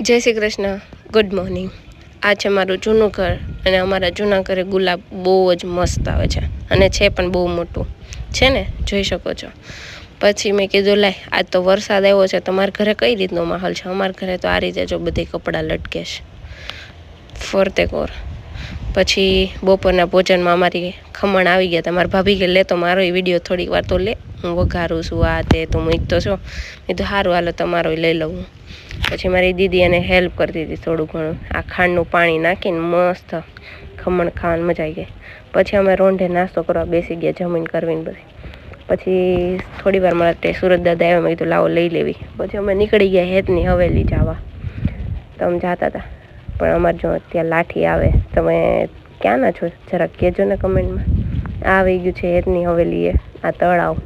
જય Shri Krishna, good morning. આ છે મારું જૂનું ઘર અને અમારા જૂના ઘરે ગુલાબ બહુ જ મસ્ત આવે છે અને છે પણ બહુ મોટું છે ને, જોઈ શકો છો. પછી મેં કીધું લાય આજ તો વરસાદ આવ્યો છે, તમારા ઘરે કઈ રીતનો માહોલ છે? અમારા ઘરે તો આ રીતે જો બધી કપડાં લટકે છે ફરતે કોર. પછી બપોરના ભોજનમાં અમારી ખમણ આવી ગયા. તમારા ભાભી કે લે તો મારો વિડીયો થોડીક વાર તો લે, હું વઘારું છું આ તે તું મૂકતો છો. મેં તો સારું હાલો તમારો લઈ લઉં. પછી મારી દીદી એને હેલ્પ કરતી હતી થોડું ઘણું. આ ખાંડનું પાણી નાખીને મસ્ત ખમણ ખાવાની મજા આવી ગઈ. પછી અમે રોંઢે નાસ્તો કરવા બેસી ગયા, જમીન કરવીને બધી. પછી થોડી વાર માટે સુરત દાદા આવ્યા, મેં કીધું લાવો લઈ લેવી. પછી અમે નીકળી ગયા હેતની હવેલી જવા. તો અમે જતા હતા પણ અમારે જો ત્યાં લાઠી આવે, તમે ક્યાંના છો જરાક કહેજો ને કમેન્ટમાં. આવી ગયું છે હેતની હવેલીએ આ તળાવ.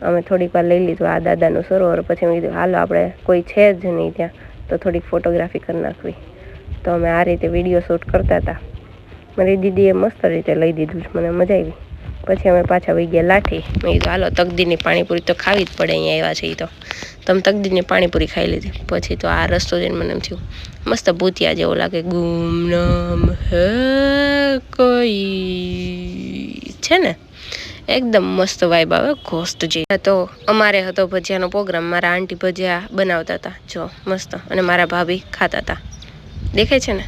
અમે થોડીક વાર લઈ લીધું આ દાદાનું સરોવર. પછી મેં કીધું હાલો આપણે કોઈ છે જ નહીં ત્યાં તો થોડીક ફોટોગ્રાફી કરી નાખવી. તો અમે આ રીતે વિડીયો શૂટ કરતા હતા. મારી દીદીએ મસ્ત રીતે લઈ દીધું છે, મને મજા આવી. પછી અમે પાછા વહી ગયા લાઠી. મેં કીધું હાલો તકદીરની પાણીપુરી તો ખાવી જ પડે, અહીંયા આવ્યા છે. તો તમે તકદીરની પાણીપુરી ખાઈ લીધી. પછી તો આ રસ્તો જઈને મને એમ થયું મસ્ત ભૂતિયા જેવો લાગે. ગુમનામ હે કોઈ છે ને, એકદમ મસ્ત વાઇબ આવે ઘોસ્ટ જે. તો અમારે હતો ભજીયાનો પ્રોગ્રામ. મારા આંટી ભજીયા બનાવતા હતા જો મસ્ત, અને મારા ભાભી ખાતા હતા. દેખાય છે ને.